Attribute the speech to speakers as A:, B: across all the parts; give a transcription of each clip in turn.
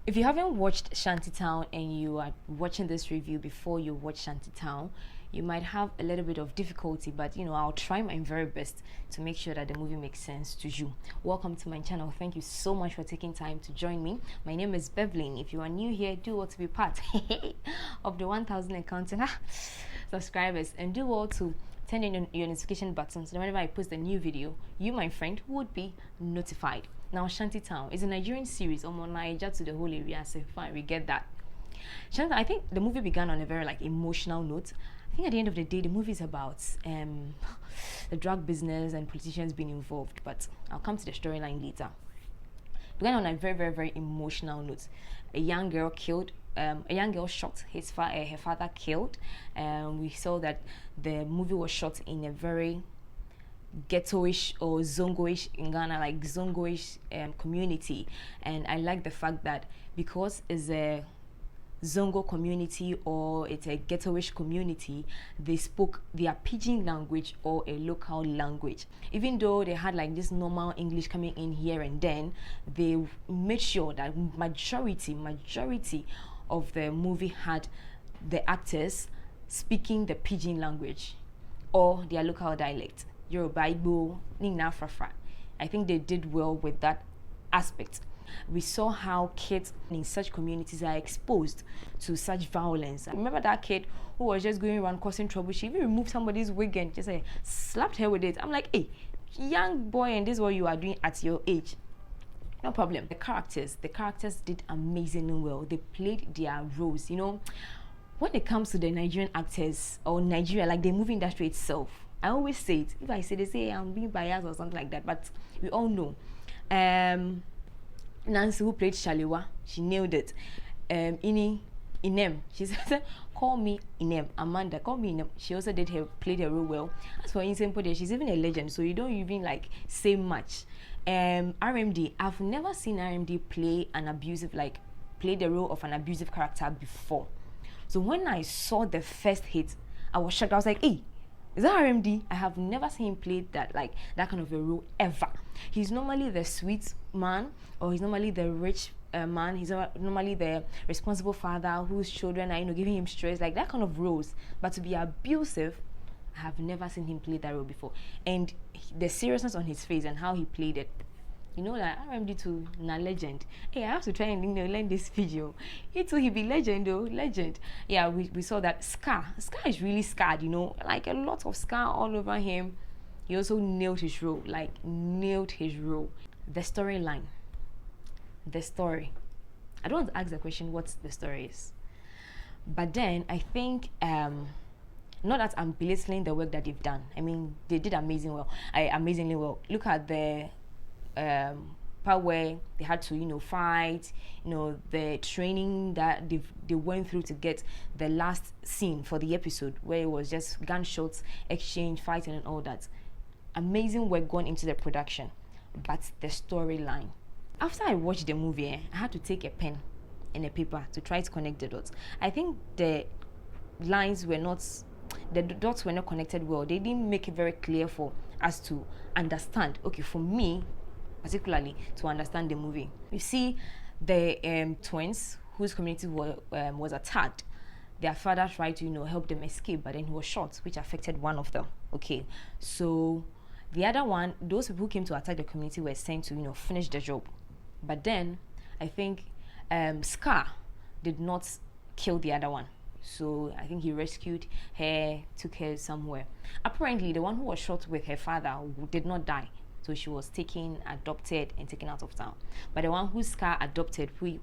A: If you haven't watched Shanty Town and you are watching this review before you watch Shanty Town, you might have a little bit of difficulty, but I'll try my very best to make sure that the movie makes sense to you. Welcome to my channel. Thank you so much for taking time to join me. My name is Bevlin. If you are new here, do well to be part of the 1,000 and counting subscribers, and do well to turn on your notification button so that whenever I post a new video, you, my friend, would be notified. Now, Shanty Town is a Nigerian series on Niger to the whole area. So fine, we get that. Shanty, I think the movie began on a very emotional note. I think at the end of the day, the movie is about the drug business and politicians being involved. But I'll come to the storyline later. Began on a very emotional note. A young girl killed. A young girl shot her father killed. We saw that the movie was shot in a very ghettoish or zongoish in Ghana, like zongoish community. And I like the fact that because it's a zongo community or it's a ghettoish community, they spoke their pidgin language or a local language. Even though they had like this normal English coming in here and then, they made sure that majority of the movie had the actors speaking the pidgin language or their local dialect. Yoruba, Igbo, Nina Frafra. I think they did well with that aspect. We saw how kids in such communities are exposed to such violence. I remember that kid who was just going around causing trouble. She even removed somebody's wig and just slapped her with it. I'm like, hey, young boy, and this is what you are doing at your age. No problem. The characters did amazingly well. They played their roles. When it comes to the Nigerian actors or Nigeria, like the movie industry itself, I always say it. If I say they say I'm being biased or something like that, but we all know. Nancy, who played Shalewa, she nailed it. Inem, she said, call me Inem. Amanda, call me Inem. She also played her role well. As for Insempo, she's even a legend, so you don't even say much. RMD, I've never seen RMD play the role of an abusive character before. So when I saw the first hit, I was shocked. I was like, hey, is that RMD? I have never seen him play that kind of a role ever. He's normally the sweet man, or he's normally the rich man. He's normally the responsible father whose children are giving him stress, like that kind of roles. But to be abusive, I have never seen him play that role before. And the seriousness on his face and how he played it, that RMD to na legend. Hey, I have to try and learn this video. He be legend though, legend. Yeah, we saw that Scar is really scarred, like a lot of scar all over him. He also nailed his role. The storyline, the story. I don't want to ask the question what the story is, but then I think not that I'm belittling the work that they've done. I mean, they did amazingly well. Look at the part where they had to fight, the training that they went through to get the last scene for the episode where it was just gunshots exchange, fighting and all that. Amazing work gone into the production. But the storyline, after I watched the movie, I had to take a pen and a paper to try to connect the dots. I think the dots were not connected well. They didn't make it very clear for us to understand. Okay, for me particularly, to understand the movie. You see the twins whose community was attacked. Their father tried to help them escape, but then he was shot, which affected one of them. Okay, so the other one, those people who came to attack the community were sent to finish the job. But then I think Scar did not kill the other one. So I think he rescued her, took her somewhere. Apparently, the one who was shot with her father did not die. So she was adopted and taken out of town. But the one who Scar adopted, who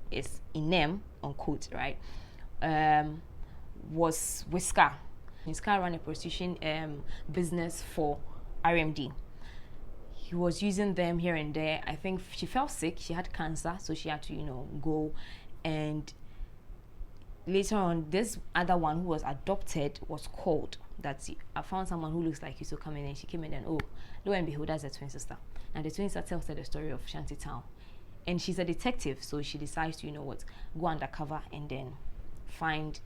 A: is Inem, unquote, right, was with Scar. And Scar ran a prostitution business for RMD. He was using them here and there. I think she fell sick. She had cancer, so she had to, go. And later on, this other one who was adopted was called. I found someone who looks like you, so come in. And she came in and, oh, lo and behold, that's the twin sister. And the twin sister tells her the story of Shanty Town. And she's a detective, so she decides to, go undercover and then find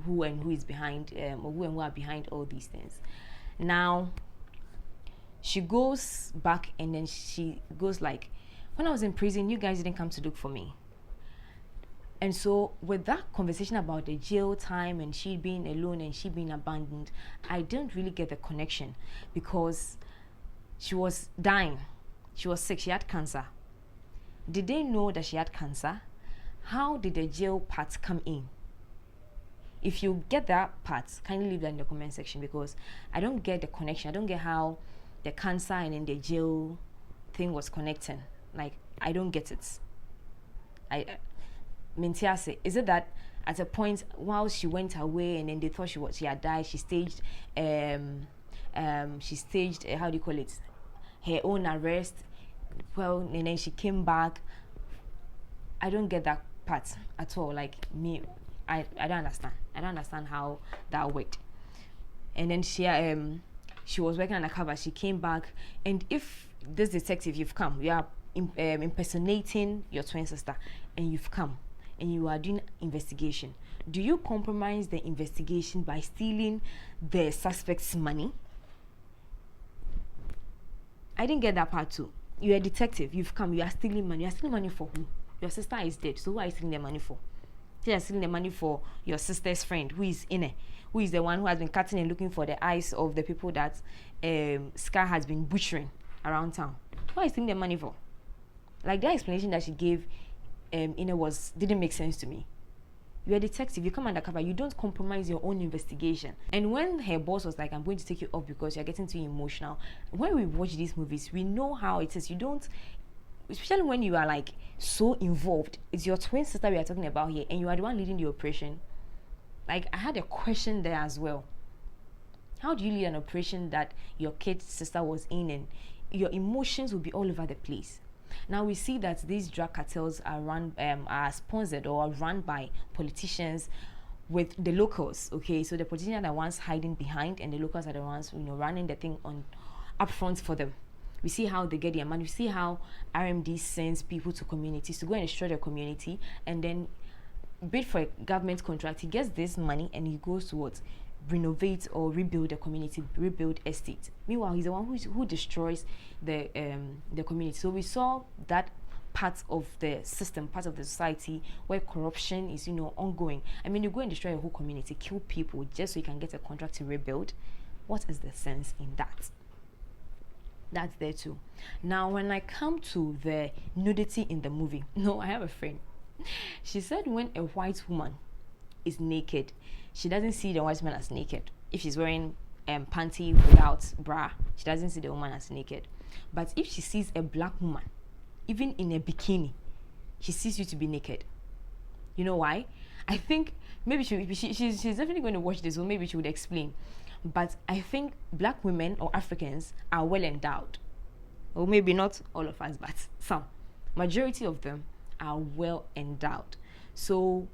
A: who is behind, or who are behind all these things. Now, she goes back and then she goes like, when I was in prison, you guys didn't come to look for me. And so with that conversation about the jail time and she being alone and she being abandoned, I didn't really get the connection, because she was dying. She was sick. She had cancer. Did they know that she had cancer? How did the jail part come in? If you get that part, kindly leave that in the comment section, because I don't get the connection. I don't get how the cancer and then the jail thing was connecting. Like, I don't get it. Mintiase, is it that at a point while she went away and then they thought she had died, she staged how do you call it, her own arrest? Well, and then she came back. I don't get that part at all. Like, me, I don't understand. I don't understand how that worked. And then she was working undercover. She came back, and if this detective, you are impersonating your twin sister, and you've come and you are doing investigation, do you compromise the investigation by stealing the suspect's money? I didn't get that part too. You're a detective, you've come, you are stealing money. You're stealing money for who? Your sister is dead, so who are you stealing the money for? You're stealing the money for your sister's friend, who is in it, who is the one who has been cutting and looking for the eyes of the people that Scar has been butchering around town. Who are you stealing the money for? Like, the explanation that she gave didn't make sense to me. You're a detective, you come undercover, you don't compromise your own investigation. And when her boss was like, I'm going to take you off because you're getting too emotional, when we watch these movies, we know how it is. You don't, especially when you are like so involved, it's your twin sister we are talking about here, and you are the one leading the operation. Like, I had a question there as well. How do you lead an operation that your kid's sister was in, and your emotions will be all over the place? Now we see that these drug cartels are sponsored or are run by politicians with the locals. Okay, so the politicians are the ones hiding behind, and the locals are the ones running the thing on upfront for them. We see how they get their money. We see how RMD sends people to communities to go and destroy their community, and then bid for a government contract. He gets this money and he goes towards renovate or rebuild the community, rebuild estate. Meanwhile, he's the one who destroys the community. So we saw that part of the system, part of the society where corruption is ongoing. I mean, you go and destroy a whole community, kill people just so you can get a contract to rebuild. What is the sense in that? That's there too. Now, when I come to the nudity in the movie, I have a friend. She said when a white woman is naked, she doesn't see the white man as naked. If she's wearing panty without bra, she doesn't see the woman as naked. But if she sees a black woman, even in a bikini, she sees you to be naked. You know why? I think maybe she's definitely going to watch this, or maybe she would explain. But I think black women or Africans are well endowed. Or maybe not all of us, but some. Majority of them are well endowed. So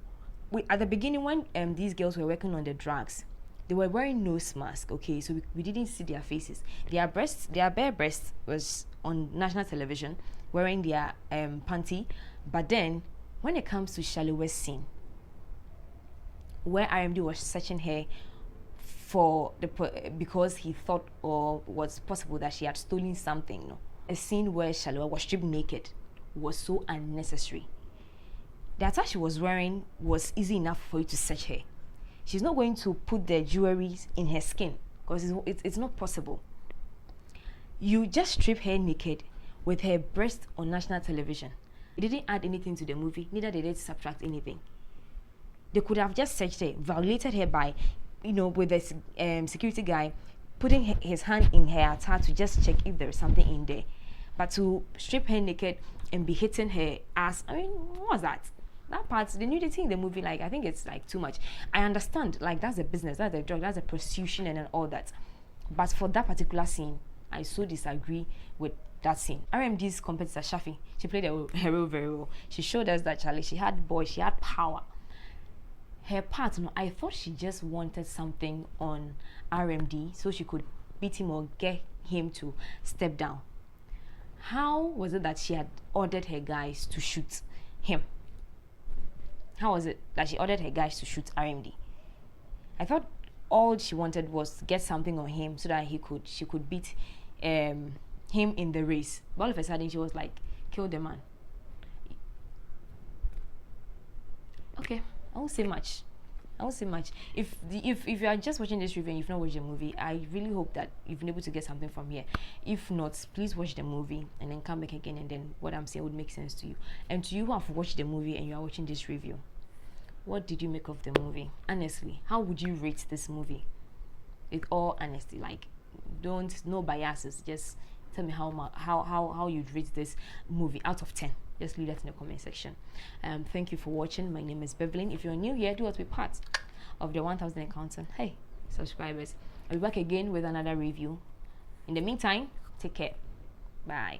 A: at the beginning, when these girls were working on the drugs, they were wearing nose masks. Okay, so we didn't see their faces. Their bare breasts was on national television, wearing their panty. But then, when it comes to Shaliwe's scene, where RMD was searching her because he thought or was possible that she had stolen something, a scene where Shaliwe was stripped naked was so unnecessary. The attire she was wearing was easy enough for you to search her. She's not going to put the jewelry in her skin because it's not possible. You just strip her naked with her breast on national television. It didn't add anything to the movie, neither did it subtract anything. They could have just searched her, violated her by, with the security guy putting his hand in her attire to just check if there is something in there. But to strip her naked and be hitting her ass, I mean, what was that? That part, the nudity in the movie, like, I think it's like too much. I understand, like, that's a business, that's a drug, that's a prostitution and all that. But for that particular scene, I so disagree with that scene. RMD's competitor, Shafi, she played her role very well. She showed us that she had she had power. Her part, I thought she just wanted something on RMD so she could beat him or get him to step down. How was it that she had ordered her guys to shoot him? How was it that she ordered her guys to shoot RMD? I thought all she wanted was to get something on him so that she could beat him in the race. But all of a sudden she was like, kill the man. Okay, I won't say much. I won't say much. If you are just watching this review and you've not watched the movie, I really hope that you've been able to get something from here. If not, please watch the movie and then come back again, and then what I'm saying would make sense to you. And to you who have watched the movie and you are watching this review, what did you make of the movie? Honestly, how would you rate this movie? With all honesty, like, no biases. Just tell me how you'd rate this movie out of 10. Just leave that in the comment section. Thank you for watching. My name is Bevelyn. If you're new here, do want to be part of the 1000 encounter. Hey, subscribers. I'll be back again with another review. In the meantime, take care. Bye.